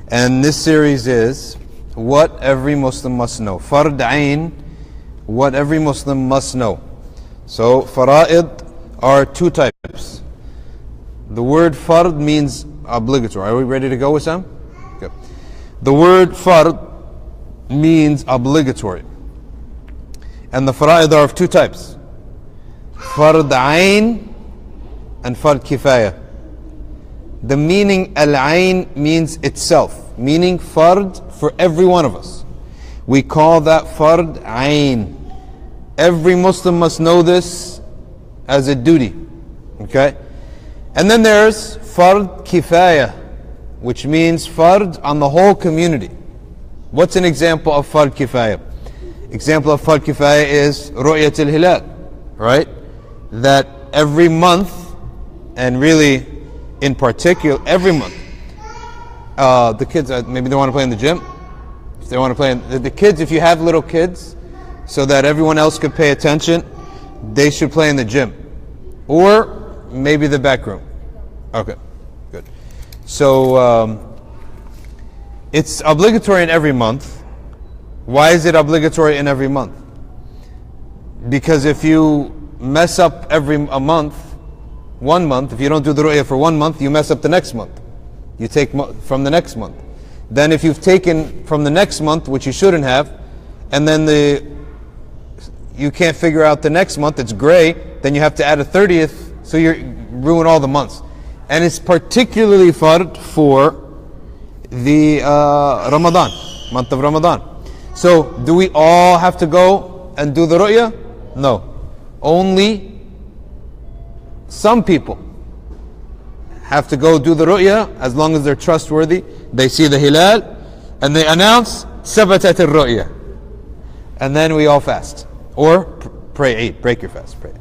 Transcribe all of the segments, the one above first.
And this series is what every Muslim must know. Fard Ain, what every Muslim must know. So fara'id are two types. The word fard means obligatory. Are we ready to go, Wissam? Okay. The word fard means obligatory. And the fara'id are of two types. Fard Ain and fard Kifaya. The meaning al-ain means itself, meaning fard for every one of us. We call that fard ain. Every Muslim must know this as a duty. Okay? And then there's fard kifaya, which means fard on the whole community. What's an example of fard kifaya? Example of fard kifaya is ru'yat al-hilal, right? That every month, and really in particular every month, the kids, maybe they want to play in the gym. If they want to play in the kids, if you have little kids, so that everyone else could pay attention, they should play in the gym, or maybe the back room. Okay, good. So it's obligatory in every month. Why is it obligatory in every month? Because if you mess up a month, 1 month, if you don't do the ru'yah for 1 month, you mess up the next month. You take from the next month. Then if you've taken from the next month, which you shouldn't have, and then you can't figure out the next month, it's gray, then you have to add a 30th, so you ruin all the months. And it's particularly fard for the Ramadan, month of Ramadan. So do we all have to go and do the ru'yah? No. Only some people have to go do the ru'yah as long as they're trustworthy. They see the hilal and they announce sabatat al-ru'yah, and then we all fast or pray, break your fast, pray.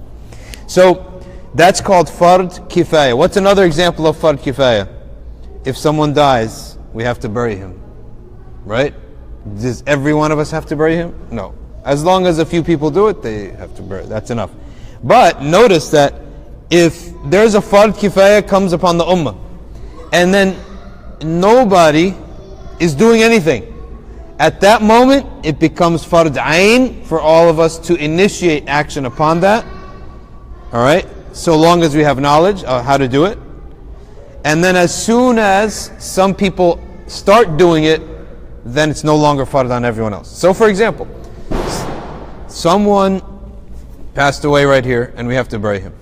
So that's called fard kifaya. What's another example of fard kifaya? If someone dies, we have to bury him, right? Does every one of us have to bury him? No. As long as a few people do it, they have to bury. That's enough. But notice that if there's a fard kifaya comes upon the ummah, and then nobody is doing anything, at that moment it becomes fard ain for all of us to initiate action upon that. Alright? So long as we have knowledge of how to do it. And then as soon as some people start doing it, then it's no longer fard on everyone else. So for example, someone passed away right here and we have to bury him.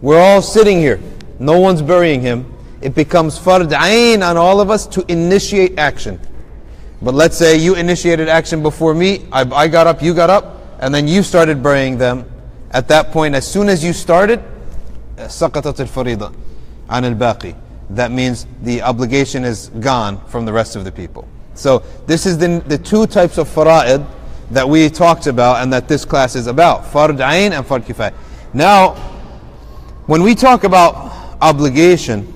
We're all sitting here, no one's burying him. It becomes fard ain on all of us to initiate action. But let's say you initiated action before me, I got up, you got up, and then you started burying them. At that point, as soon as you started, سقطت الفريضة عن الباقي. That means the obligation is gone from the rest of the people. So this is the two types of fara'id that we talked about and that this class is about. Fard ain and fard kifaya. Now, when we talk about obligation,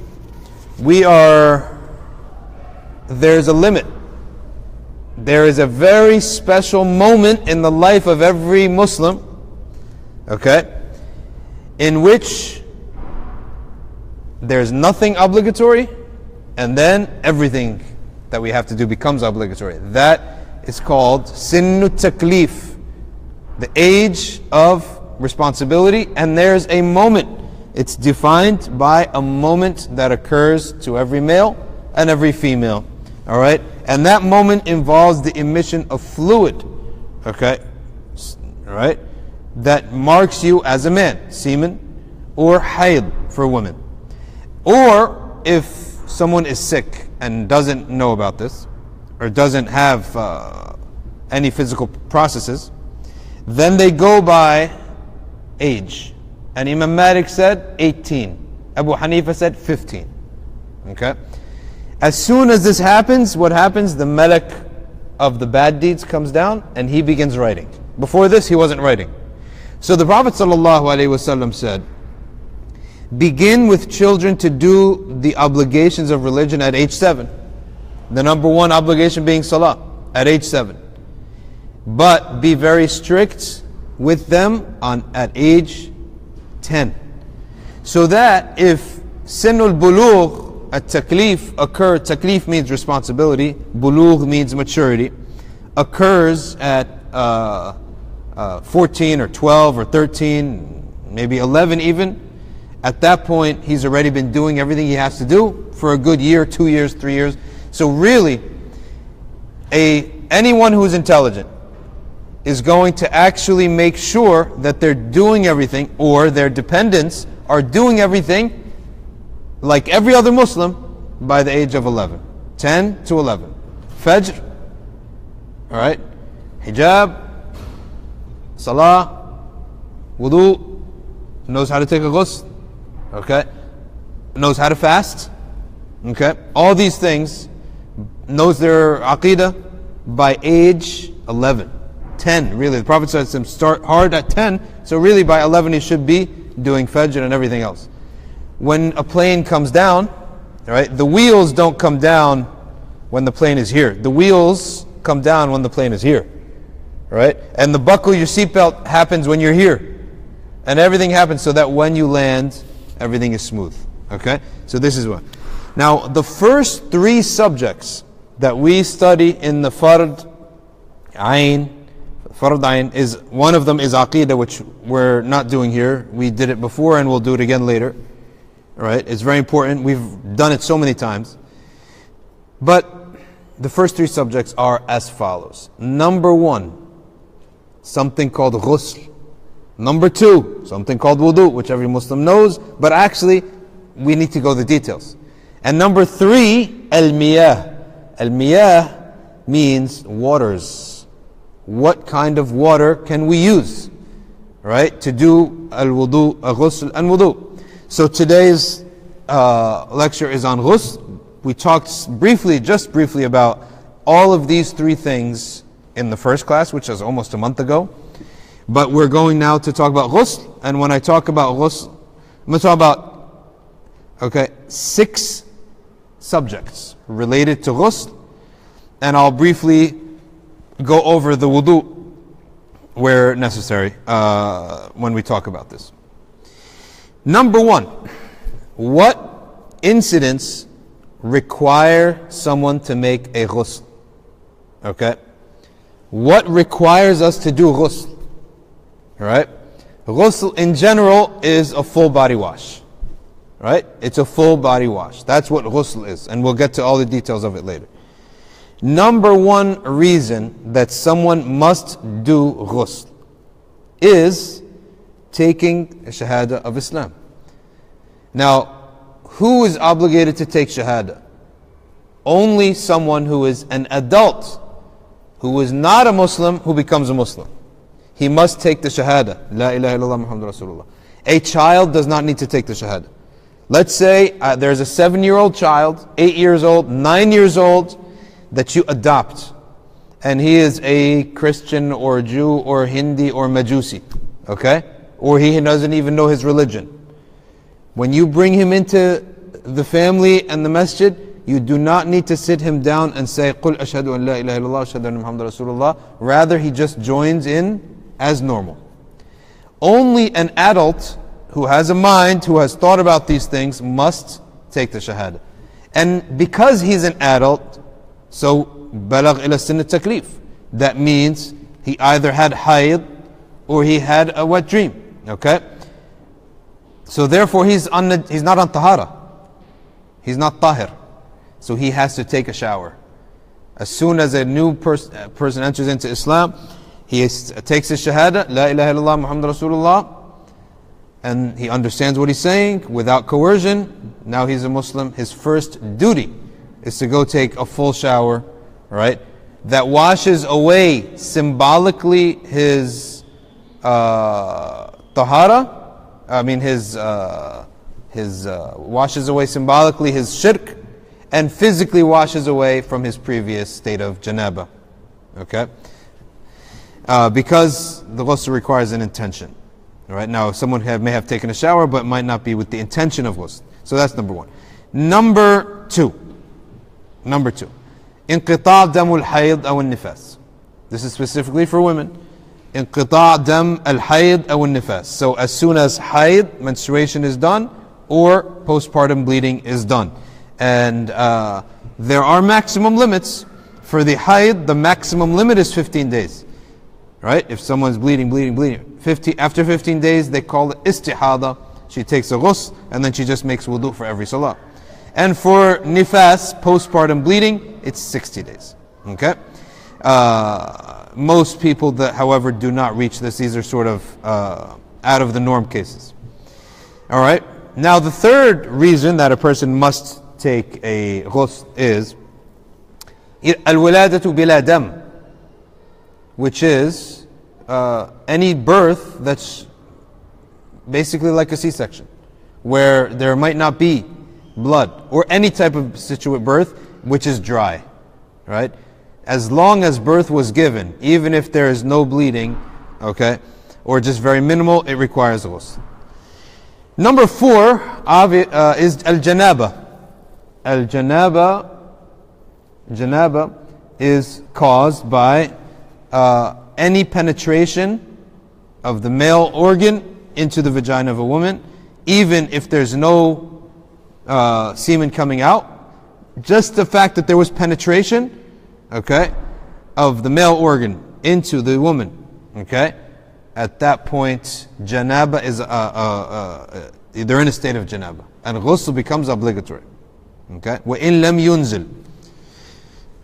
there's a limit. There is a very special moment in the life of every Muslim, okay, in which there's nothing obligatory, and then everything that we have to do becomes obligatory. That is called sinnu taklif, the age of responsibility, and there's a moment. It's defined by a moment that occurs to every male and every female. Alright? And that moment involves the emission of fluid. Okay? Alright? That marks you as a man, semen, or hayd for women. Or if someone is sick and doesn't know about this, or doesn't have any physical processes, then they go by age. And Imam Malik said 18. Abu Hanifa said 15. Okay? As soon as this happens, what happens? The malak of the bad deeds comes down and he begins writing. Before this, he wasn't writing. So the Prophet ﷺ said, begin with children to do the obligations of religion at age 7. The number one obligation being salah at age 7. But be very strict with them at age 10. So that if Sinul Bulugh at-taklif occur, taklif means responsibility, bulugh means maturity, occurs at 14 or 12 or 13, maybe 11 even. At that point, he's already been doing everything he has to do for a good year, 2 years, 3 years. So really, anyone who's intelligent is going to actually make sure that they're doing everything, or their dependents are doing everything like every other Muslim by the age of 11. 10 to 11. Fajr, alright, hijab, salah, wudu, knows how to take a ghusl, okay, knows how to fast, okay, all these things, knows their aqidah by age 11. 10, really. The Prophet says to start hard at 10, so really by 11 he should be doing fajr and everything else. When a plane comes down, right, the wheels don't come down when the plane is here. The wheels come down when the plane is here, right? And the buckle your seatbelt happens when you're here. And everything happens so that when you land, everything is smooth, okay? So this is what. Now, the first 3 subjects that we study in the fard ayn, is one of them is aqidah, which we're not doing here. We did it before and we'll do it again later. Right? It's very important. We've done it so many times. But the first 3 subjects are as follows. Number 1, something called ghusl. Number 2, something called wudu, which every Muslim knows, but actually we need to go the details. And number 3, al-miyah. Al-miyah means waters. What kind of water can we use, right, to do al-wudu, ghusl and wudu? So today's lecture is on ghusl. We talked just briefly about all of these 3 things in the first class, which was almost a month ago. But we're going now to talk about ghusl. And when I talk about ghusl, I'm going to talk about 6 subjects related to ghusl. And I'll briefly go over the wudu where necessary when we talk about this. Number 1, what incidents require someone to make a ghusl? Okay? What requires us to do ghusl? Alright? Ghusl in general is a full body wash. Right? It's a full body wash. That's what ghusl is. And we'll get to all the details of it later. Number 1 reason that someone must do ghusl is taking a shahada of Islam. Now, who is obligated to take shahada? Only someone who is an adult, who is not a Muslim, who becomes a Muslim. He must take the shahada. La ilaha illallah Muhammadur Rasulullah. A child does not need to take the shahada. Let's say there's a 7-year-old child, 8 years old, 9 years old, that you adopt, and he is a Christian or Jew or Hindi or Majusi, okay? Or he doesn't even know his religion. When you bring him into the family and the masjid, you do not need to sit him down and say, قُلْ أَشْهَدُ أَنْ لَا إِلَهَ إِلَّا اللَّهُ وَأَشْهَدُ أَنَّ مُحَمَّدًا رَسُولُ اللَّهِ. Rather, he just joins in as normal. Only an adult who has a mind, who has thought about these things, must take the shahada. And because he's an adult, so balagh ila sin taklif. That means he either had hayd or he had a wet dream. Okay? So therefore he's not on tahara. He's not tahir. So he has to take a shower. As soon as a new person enters into Islam, he takes his shahada, La ilaha illallah Muhammadur Rasulullah, and he understands what he's saying without coercion. Now he's a Muslim. His first duty is to go take a full shower, right? That washes away symbolically his tahara. Washes away symbolically his shirk, and physically washes away from his previous state of janaba. Okay? Because the ghusl requires an intention. Right? Now, someone may have taken a shower, but might not be with the intention of ghusl. So that's number 1. Number 2. انقطاع دم الحيض أو النفاس. This is specifically for women. انقطاع دم الحيض أو النفاس. So as soon as hayd, menstruation is done, or postpartum bleeding is done. And there are maximum limits. For the hayd, the maximum limit is 15 days. Right? If someone's bleeding, after 15 days, they call it istihada. She takes a ghusl, and then she just makes wudu for every salah. And for nifas, postpartum bleeding, it's 60 days. Okay? Most people that, however, do not reach this. These are sort of out of the norm cases. All right? Now, the third reason that a person must take a ghusl is al-wiladatu bila dam, which is any birth that's basically like a C-section, where there might not be blood, or any type of birth which is dry, right? As long as birth was given, even if there is no bleeding, okay, or just very minimal, it requires ghusl. Number 4 is al-janaba. Janaba is caused by any penetration of the male organ into the vagina of a woman, even if there's no semen coming out. Just the fact that there was penetration, okay, of the male organ into the woman, okay, at that point, janaba is they're in a state of janaba, and ghusl becomes obligatory. Okay, وَإِن لَمْ يُنزِلْ.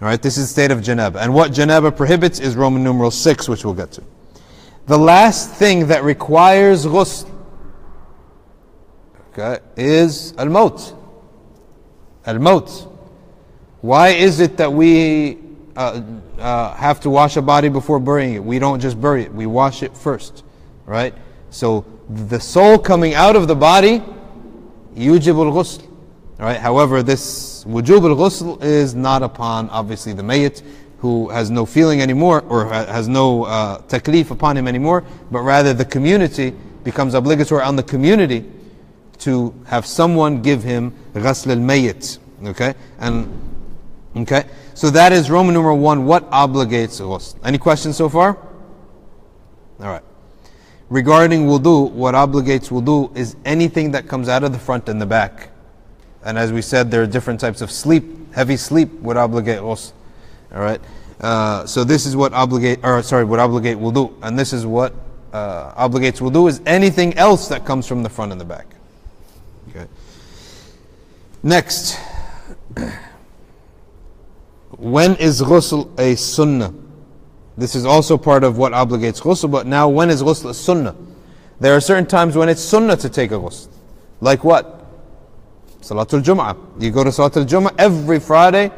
All right, this is the state of janaba, and what janaba prohibits is Roman numeral 6, which we'll get to. The last thing that requires ghusl, okay, is al-maut. Al-maut. Why is it that we have to wash a body before burying it? We don't just bury it, we wash it first, right? So the soul coming out of the body, yujib al-ghusl. Right? However, this wujub al-ghusl is not upon, obviously, the mayyit, who has no feeling anymore, or has no taklif upon him anymore, but rather the community becomes obligatory on the community to have someone give him ghusl al-mayyit. Okay? Okay? So that is Roman numeral 1, what obligates ghusl. Any questions so far? Alright. Regarding wudu, what obligates wudu is anything that comes out of the front and the back. And as we said, there are different types of sleep. Heavy sleep would obligate ghusl. All right. So this is what would obligate wudu, and this is what obligates wudu is anything else that comes from the front and the back. Okay. Next, when is ghusl a sunnah? This is also part of what obligates ghusl. But now, when is ghusl a sunnah? There are certain times when it's sunnah to take a ghusl. Like what? Salatul Jum'ah. You go to Salatul Jum'ah every Friday,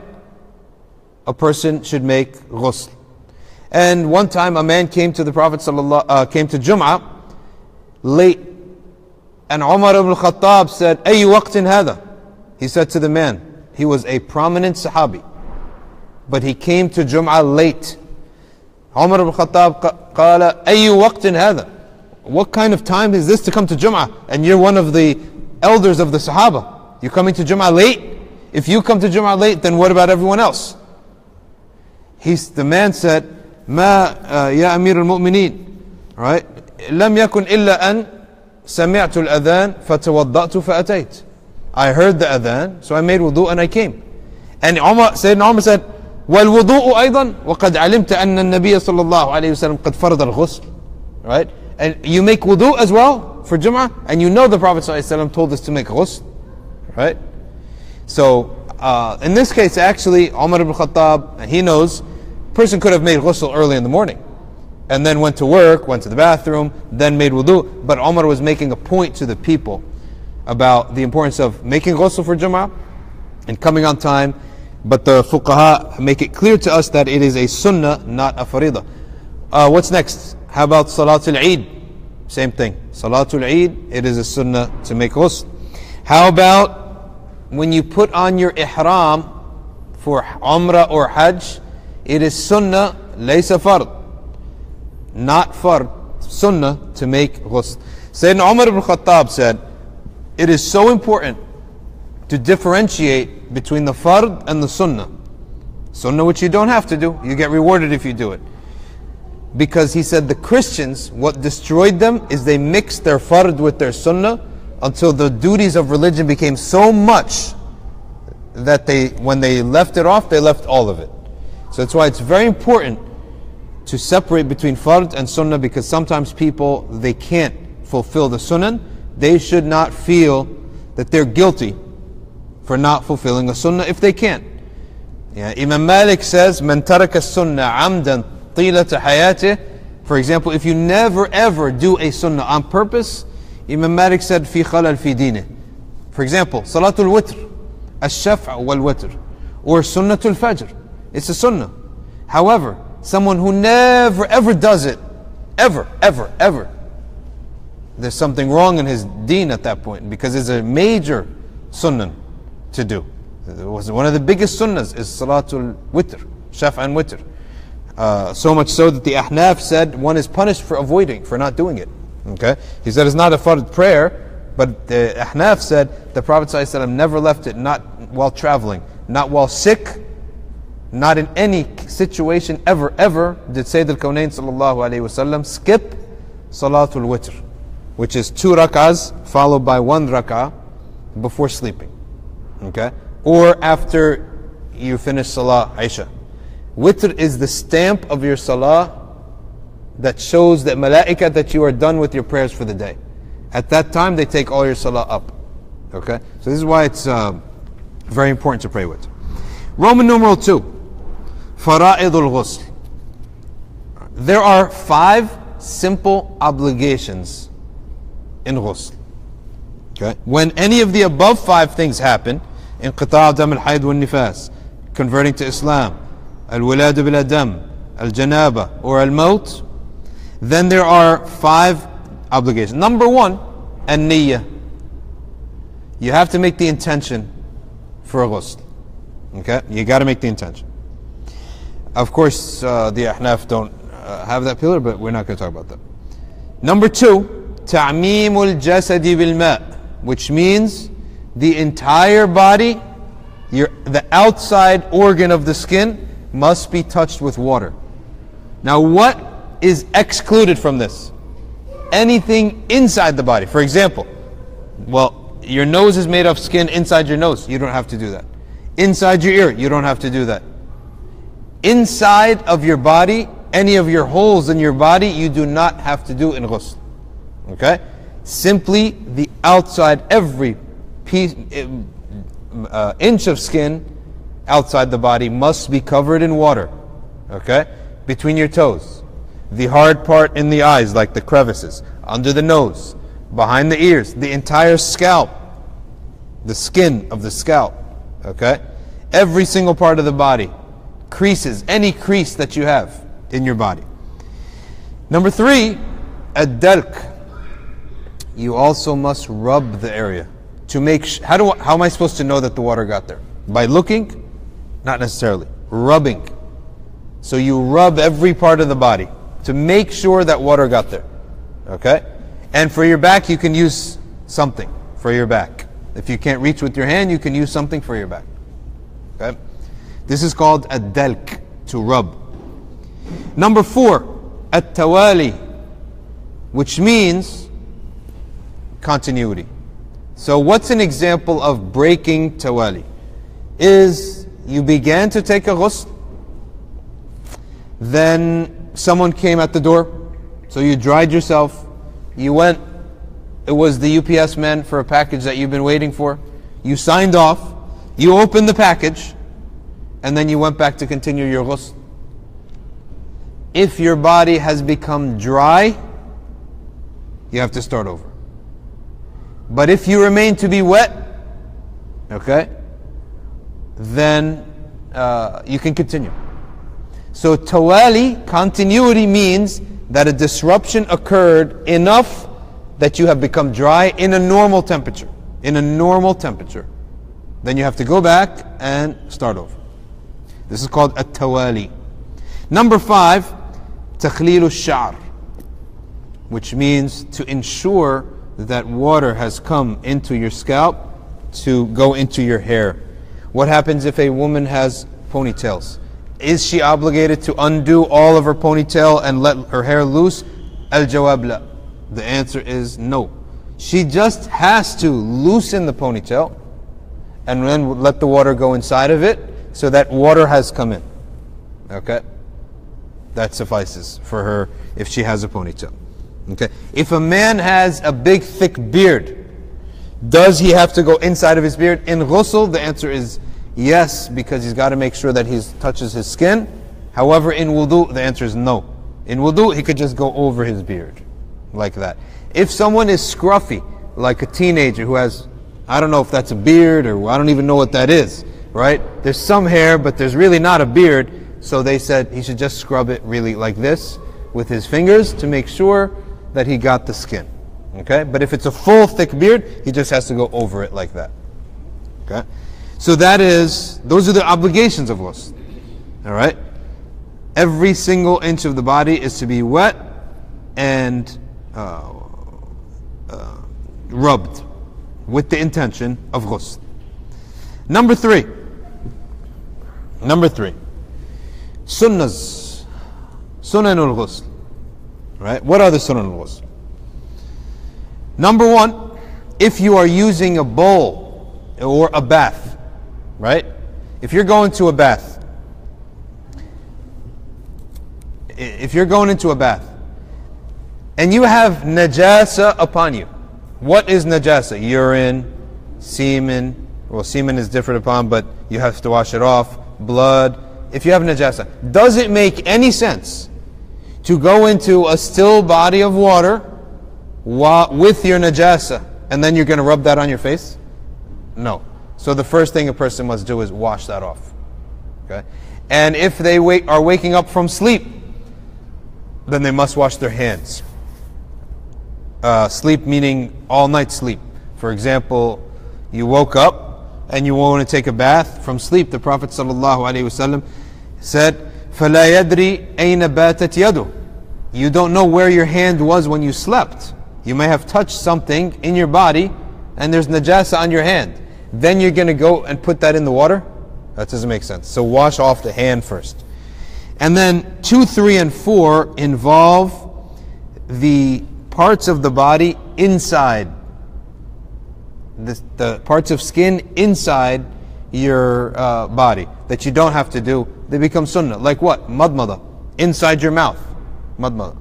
a person should make ghusl. And one time a man came to the Prophet came to Jum'ah late, and Umar ibn al-Khattab said, "Ayy waqtin hada?" He said to the man, he was a prominent Sahabi, but he came to Jum'ah late. Umar ibn al-Khattab qala, "Ayy waqtin hada?" What kind of time is this to come to Jum'ah? And you're one of the elders of the Sahaba. You're coming to Jum'ah late? If you come to Jum'ah late, then what about everyone else? The man said, "Ma ya Amir al-Mu'mineen." Right? "Lam yakun illa an sami'tu al-adhan fatawadda'tu fa'atayt." I heard the adhan, so I made wudu and I came. And Sayyidina Umar said, "Wal-wudu'u aydan وقد علمت أن النبي صلى الله عليه وسلم قد فرض الغسل." Right? And you make wudu as well for Jum'ah, and you know the Prophet ﷺ told us to make ghusl. Right? So, in this case, actually, Umar ibn Khattab, he knows, person could have made ghusl early in the morning, and then went to work, went to the bathroom, then made wudu. But Umar was making a point to the people about the importance of making ghusl for Jum'ah and coming on time. But the fuqaha make it clear to us that it is a sunnah, not a farida. What's next? How about Salatul Eid? Same thing. Salatul Eid, it is a sunnah to make ghusl. How about when you put on your ihram for umrah or hajj? It is sunnah, laysa fard. Not fard, sunnah to make ghusl. Sayyidina Umar ibn Khattab said, it is so important to differentiate between the fard and the sunnah. Sunnah which you don't have to do, you get rewarded if you do it. Because he said the Christians, what destroyed them is they mixed their fard with their sunnah until the duties of religion became so much that when they left it off, they left all of it. So that's why it's very important to separate between fard and sunnah, because sometimes people, they can't fulfill the sunnah. They should not feel that they're guilty for not fulfilling a sunnah if they can't. Yeah, Imam Malik says, "Man taraka sunnah amdan tilata hayatih." For example, if you never ever do a sunnah on purpose, Imam Malik said, "Fi khalal fi dineh." For example, salatul witr, ash-shaf' wal witr, or sunnatul fajr. It's a sunnah. However, someone who never ever does it, ever, there's something wrong in his deen at that point, because it's a major sunnah to do. It was one of the biggest sunnahs is salatul witr, shaf' and witr. So much so that the Ahnaf said one is punished for avoiding, for not doing it. Okay, he said it's not a fard prayer, but the Ahnaf said the Prophet ﷺ never left it, not while traveling, not while sick, not in any situation ever did Sayyid al-Kawnayn sallallahu alayhi wasallam skip salatul witr, which is 2 rak'ahs followed by 1 rak'ah before sleeping, okay, or after you finish salah Isha. Witr is the stamp of your salah that shows that malaika that you are done with your prayers for the day. At that time they take all your salah up. Okay, so this is why it's very important to pray with. Roman numeral 2, fara'idul ghusl. There are 5 simple obligations in ghusl. Okay, when any of the above 5 things happen, inqita' dam al-hayd wal nifas, converting to Islam, al-wilad bil dam, al-janaba, or al-maut, then there are 5 obligations. Number 1, an-niyyah. You have to make the intention for a ghusl. Okay, you got to make the intention. Of course, the Ahnaf don't have that pillar, but we're not going to talk about that. Number 2, ta'meemul jasadi bil ma', which means the entire body, the outside organ of the skin, must be touched with water. Now, what is excluded from this? Anything inside the body. For example, well, your nose is made of skin inside your nose. You don't have to do that. Inside your ear, you don't have to do that. Inside of your body, any of your holes in your body, you do not have to do in ghusl. Okay? Simply the outside, every piece, inch of skin outside the body must be covered in water. Okay? Between your toes, the hard part in the eyes, like the crevices, under the nose, behind the ears, the entire scalp, the skin of the scalp. Okay? Every single part of the body, creases, any crease that you have in your body. Number 3, ad-dalk. You also must rub the area to make how am I supposed to know that the water got there? By looking? Not necessarily. Rubbing. So you rub every part of the body to make sure that water got there. Okay? And for your back, you can use something for your back. If you can't reach with your hand, you can use something for your back. Okay? This is called ad-dalk, to rub. Number 4, at-tawali, which means continuity. So what's an example of breaking tawali? Is you began to take a ghusl, then someone came at the door, so you dried yourself, you went, it was the UPS man for a package that you've been waiting for, you signed off, you opened the package, and then you went back to continue your ghusl. If your body has become dry, you have to start over. But if you remain to be wet, okay, then you can continue. So tawali, continuity, means that a disruption occurred enough that you have become dry in a normal temperature. In a normal temperature. Then you have to go back and start over. This is called at-tawali. Number 5, takhlilu ash-sha'r, which means to ensure that water has come into your scalp to go into your hair. What happens if a woman has ponytails? Is she obligated to undo all of her ponytail and let her hair loose? Al-jawab la. The answer is no. She just has to loosen the ponytail and then let the water go inside of it so that water has come in. Okay? That suffices for her if she has a ponytail. Okay? If a man has a big thick beard, does he have to go inside of his beard? In ghusl, the answer is yes, because he's got to make sure that he touches his skin. However, in wudu, the answer is no. In wudu, he could just go over his beard, like that. If someone is scruffy, like a teenager who has, I don't know if that's a beard, or I don't even know what that is, right? There's some hair, but there's really not a beard, so they said he should just scrub it really like this, with his fingers, to make sure that he got the skin. Okay? But if it's a full thick beard, he just has to go over it like that. Okay? So those are the obligations of ghusl. Alright? Every single inch of the body is to be wet and rubbed with the intention of ghusl. Number three. Sunnahs. Sunanul ghusl. Right? What are the sunanul ghusl? Number one, if you are using a bowl or a bath, right? If you're going to a bath, and you have najasa upon you, what is najasa? Urine, semen, well, semen is different upon, but you have to wash it off, blood. If you have najasa, does it make any sense to go into a still body of water with your najasa, and then you're going to rub that on your face? No. So the first thing a person must do is wash that off. Okay? And if they are waking up from sleep, then they must wash their hands. Sleep meaning all night sleep. For example, you woke up and you want to take a bath from sleep. The Prophet ﷺ said, فَلَا يَدْرِي أَيْنَ بَاتَتْ يَدُهُ. You don't know where your hand was when you slept. You may have touched something in your body and there's najasa on your hand. Then you're going to go and put that in the water? That doesn't make sense. So wash off the hand first. And then 2, 3, and 4 involve the parts of the body inside. The parts of skin inside your body that you don't have to do. They become sunnah. Like what? Madmada. Inside your mouth. Madmada.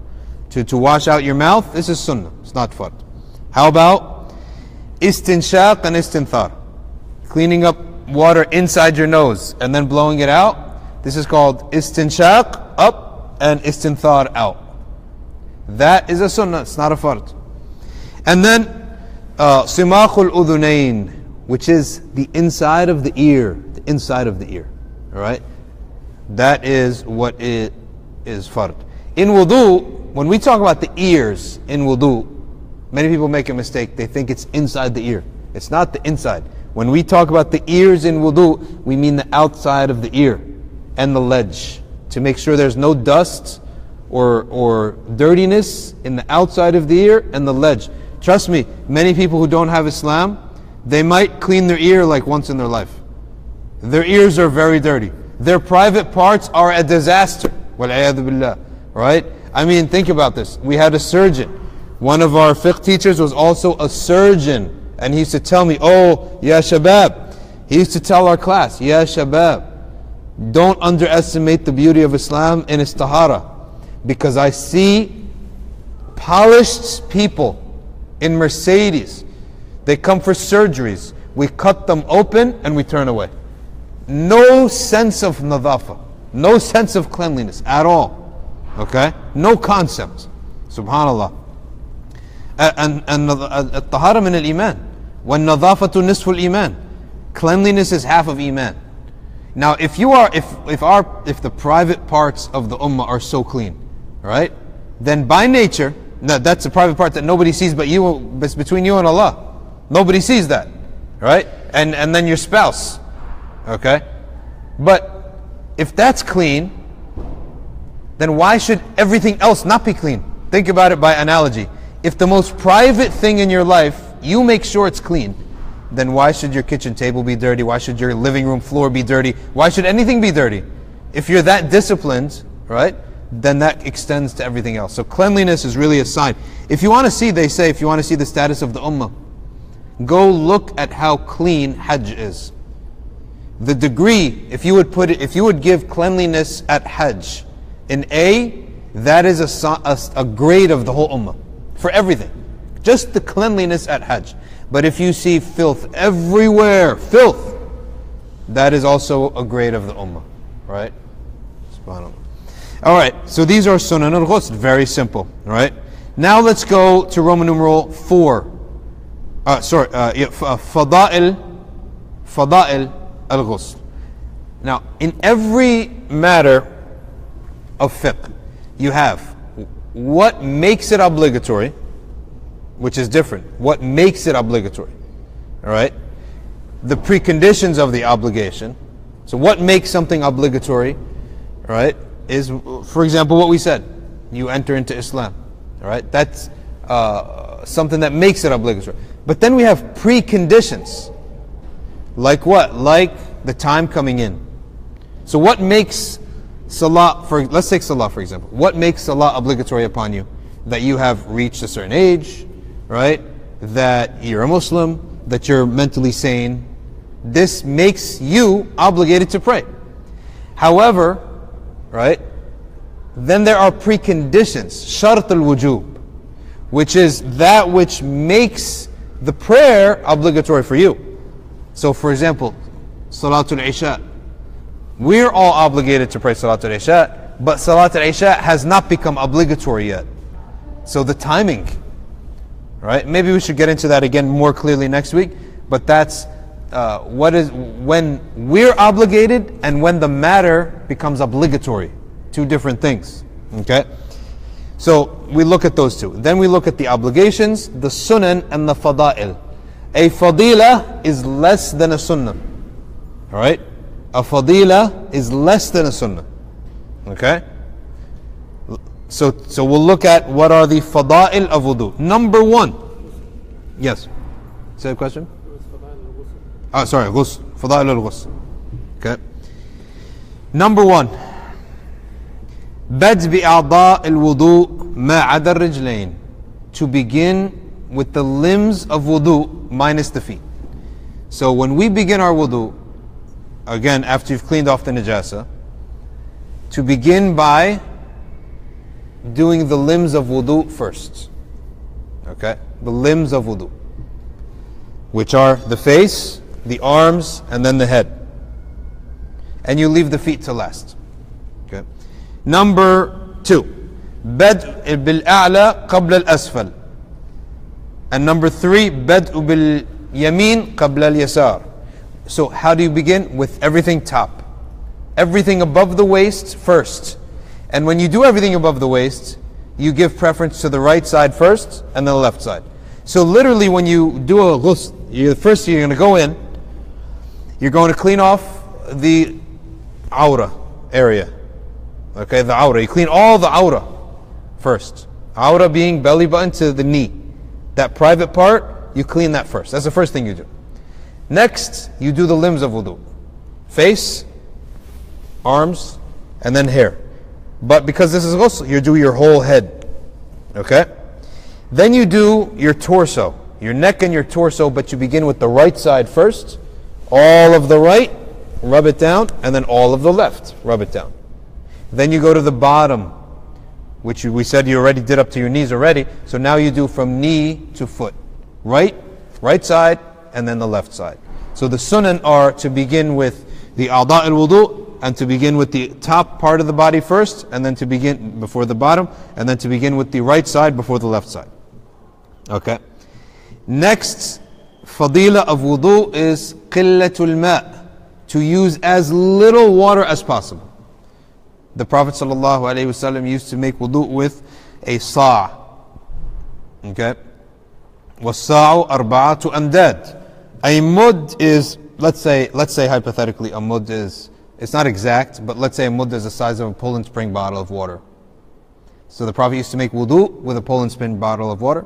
To wash out your mouth, this is sunnah. It's not fard. How about istinshaq and istinthar? Cleaning up water inside your nose and then blowing it out. This is called istinshaq, up, and istinthar, out. That is a sunnah, it's not a fard. And then simakhul udhunain, which is the inside of the ear. The inside of the ear. Alright? That is what it is fard. In wudu, when we talk about the ears in wudu, many people make a mistake. They think it's inside the ear. It's not the inside. When we talk about the ears in wudu, we mean the outside of the ear and the ledge, to make sure there's no dust or dirtiness in the outside of the ear and the ledge. Trust me, many people who don't have Islam, they might clean their ear like once in their life. Their ears are very dirty. Their private parts are a disaster. Wal-'iyadhu billah. Right? I mean, think about this. We had a surgeon. One of our fiqh teachers was also a surgeon. And he used to tell me, oh, ya shabab. He used to tell our class, ya shabab, don't underestimate the beauty of Islam in its tahara. Because I see polished people in Mercedes. They come for surgeries. We cut them open and we turn away. No sense of nadafa. No sense of cleanliness at all. Okay? No concept. Subhanallah. And at-tahara min al-iman. وَالنَّظَافَةُ نِصْفُ الْإِيمَانِ. Cleanliness is half of iman. Now, if the private parts of the ummah are so clean, right? Then by nature, that's a private part that nobody sees but you, it's between you and Allah. Nobody sees that, right? And then your spouse, okay? But if that's clean, then why should everything else not be clean? Think about it by analogy. If the most private thing in your life, you make sure it's clean, then why should your kitchen table be dirty? Why should your living room floor be dirty? Why should anything be dirty? If you're that disciplined, right, then that extends to everything else. So cleanliness is really a sign. If you want to see, they say, if you want to see the status of the ummah, Go look at how clean Hajj is. The degree, if you would give cleanliness at Hajj an A, that is a grade of the whole ummah for everything. Just the cleanliness at Hajj. But if you see filth everywhere, filth, that is also a grade of the ummah, right? SubhanAllah. All right, so these are sunan al-ghusl, very simple, right? Now let's go to Roman numeral 4. Fada'il al-ghusl. Now, in every matter of fiqh, you have what makes it obligatory, which is different. What makes it obligatory, all right? The preconditions of the obligation. So what makes something obligatory, all right, is, for example, what we said. You enter into Islam, all right? That's something that makes it obligatory. But then we have preconditions. Like what? Like the time coming in. So what makes salah, let's take salah for example. What makes salah obligatory upon you? That you have reached a certain age, right? That you're a Muslim, that you're mentally sane. This makes you obligated to pray. However, right, then there are preconditions, shart al-wujub, which is that which makes the prayer obligatory for you. So for example, Salatul Isha. We're all obligated to pray Salatul Isha, but Salatul Isha has not become obligatory yet. So the timing, right? Maybe we should get into that again more clearly next week, but that's what is when we're obligated and when the matter becomes obligatory. Two different things, okay? So we look at those two. Then we look at the obligations, the sunan and the fada'il. A fadila is less than a sunnah, all right? A fadila is less than a sunnah, okay? So we'll look at what are the fada'il of wudu. Number 1. Yes. Say the question? Sorry, ghusl. Fada'il al-ghusl. Okay. Number 1. Bad bi'a'da' al-wudu ma'ada al-rijlayn. To begin with the limbs of wudu minus the feet. So when we begin our wudu, again after you've cleaned off the najasa, to begin by doing the limbs of wudu first. Okay? The limbs of wudu, which are the face, the arms, and then the head. And you leave the feet to last. Okay? Number 2. Bad'u bil-a'la qabla al-asfal. And number 3, bad'u bil-yamin qabla al-yasar. So how do you begin? With everything top. Everything above the waist first. And when you do everything above the waist, you give preference to the right side first and then the left side. So literally when you do a ghusl, first you're going to go in, you're going to clean off the awra area. Okay, the awra. You clean all the awra first. Awra being belly button to the knee. That private part, you clean that first. That's the first thing you do. Next, you do the limbs of wudu. Face, arms, and then hair. But because this is ghusl, you do your whole head. Okay? Then you do your torso. Your neck and your torso, but you begin with the right side first. All of the right, rub it down, and then all of the left, rub it down. Then you go to the bottom, which we said you already did up to your knees already. So now you do from knee to foot. Right side, and then the left side. So the sunan are to begin with the a'da' al-wudu, and to begin with the top part of the body first, and then to begin before the bottom, and then to begin with the right side before the left side. Okay. Next fadila of wudu is qillatul ma', to use as little water as possible. The Prophet ﷺ used to make wudu with a sa'. Okay. وَالسَّاعُ أَرْبَعَةُ أَمْدَادٍ. A mud is, let's say hypothetically, a mud is, it's not exact, but let's say a mud is the size of a Poland Spring bottle of water. So the Prophet used to make wudu with a Poland Spring bottle of water,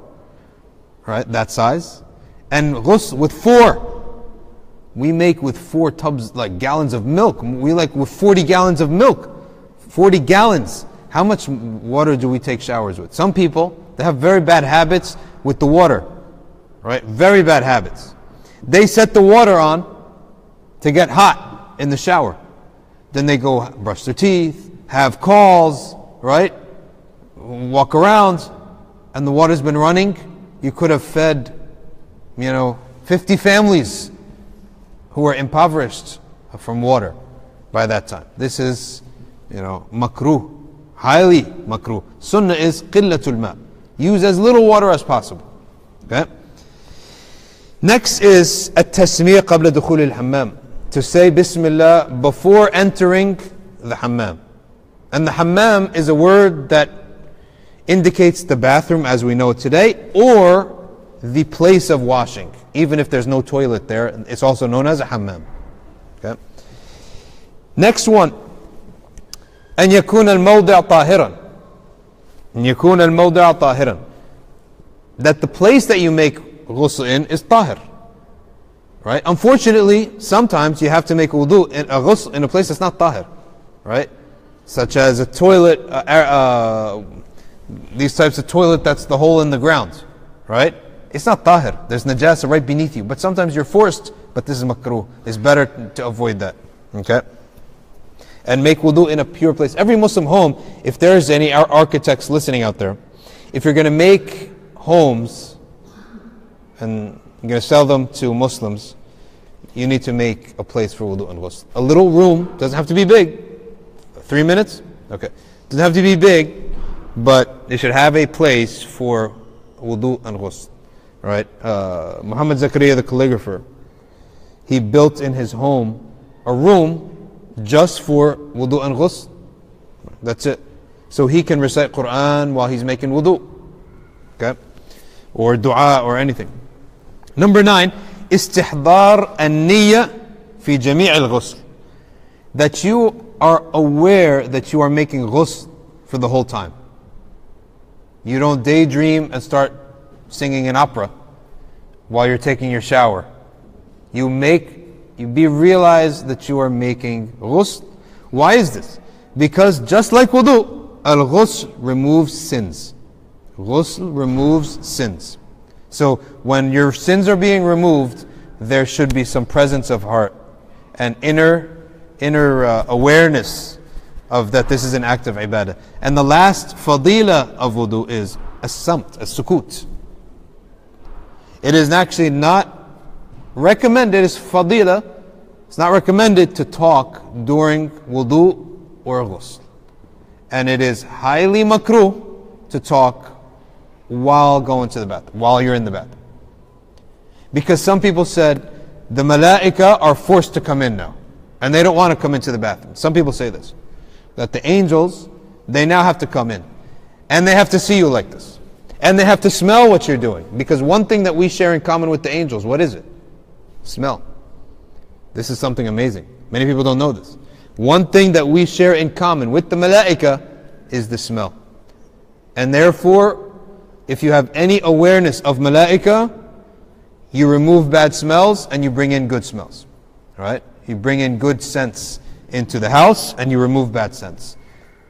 right, that size. And ghusl with 4. We make with 4 tubs, like gallons of milk. We like with 40 gallons of milk. 40 gallons. How much water do we take showers with? Some people, they have very bad habits with the water. right? Very bad habits. They set the water on to get hot in the shower. Then they go brush their teeth, have calls, right? Walk around, and the water's been running. You could have fed, 50 families who are impoverished from water by that time. This is, makruh, highly makruh. Sunnah is qillatul ma. Use as little water as possible. Okay? Next is at-tasmiyah qabla dukhul al-hammam. To say Bismillah before entering the hammam. And the hammam is a word that indicates the bathroom as we know it today, or the place of washing. Even if there's no toilet there, it's also known as a hammam. Okay? Next one. أن يكون الموضع طاهرا. أن يكون الموضع طاهرا. That the place that you make ghusl in is tahir. Right? Unfortunately, sometimes you have to make wudu in a ghusl in a place that's not tahir. Right? Such as a toilet, these types of toilet that's the hole in the ground. Right? It's not tahir. There's najasa right beneath you. But sometimes you're forced, but this is makruh. It's better to avoid that. Okay? And make wudu in a pure place. Every Muslim home, if there's any architects listening out there, if you're going to make homes and you're going to sell them to Muslims, you need to make a place for wudu and ghusl. A little room, doesn't have to be big. 3 minutes? Okay. Doesn't have to be big, but they should have a place for wudu and ghusl. Right? Muhammad Zakaria, the calligrapher, he built in his home a room just for wudu and ghusl. That's it. So he can recite Quran while he's making wudu. Okay? Or dua or anything. Number 9, istihdar an-niyya fi jami' al-ghusl. That you are aware that you are making ghusl for the whole time. You don't daydream and start singing an opera while you're taking your shower. You realize that you are making ghusl. Why is this? Because just like wudu, al-ghusl removes sins. Ghusl removes sins. So when your sins are being removed, there should be some presence of heart and inner awareness of that this is an act of ibadah. And the last fadila of wudu is as-samt, as-sukut. It is actually not recommended, it's fadila, it's not recommended to talk during wudu or ghusl. And it is highly makruh to talk while going to the bathroom, while you're in the bathroom. Because some people said, the malaika are forced to come in now. And they don't want to come into the bathroom. Some people say this. That the angels, they now have to come in. And they have to see you like this. And they have to smell what you're doing. Because one thing that we share in common with the angels, what is it? Smell. This is something amazing. Many people don't know this. One thing that we share in common with the malaika is the smell. And therefore, if you have any awareness of malaika, you remove bad smells and you bring in good smells. Right? You bring in good scents into the house and you remove bad scents.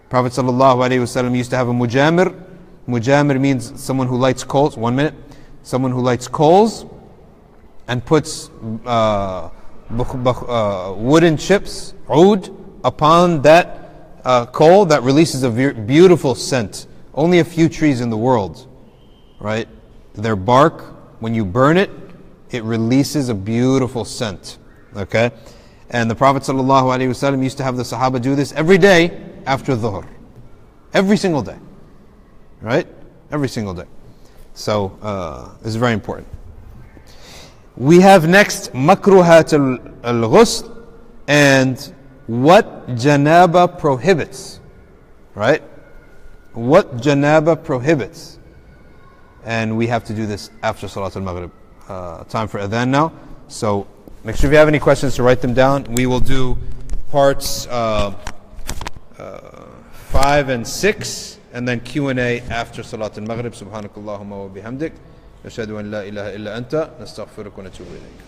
Prophet ﷺ used to have a mujamir. Mujamir means someone who lights coals. 1 minute. Someone who lights coals and puts wooden chips, oud, upon that coal that releases a beautiful scent. Only a few trees in the world, right? Their bark, when you burn it, it releases a beautiful scent. Okay? And the Prophet ﷺ used to have the Sahaba do this every day after Dhuhr. Every single day. Right? Every single day. So, this is very important. We have next Makruhat al-Ghusl and what Janaba prohibits. Right? What Janaba prohibits. And we have to do this after Salat al-Maghrib. Time for adhan now. So, make sure if you have any questions to write them down. We will do parts 5 and 6 and then Q&A after Salat al-Maghrib. Subhanakallahumma wa bihamdik. Nashhadu an la ilaha illa anta. Nastaghfiruka wa natubu ilayk.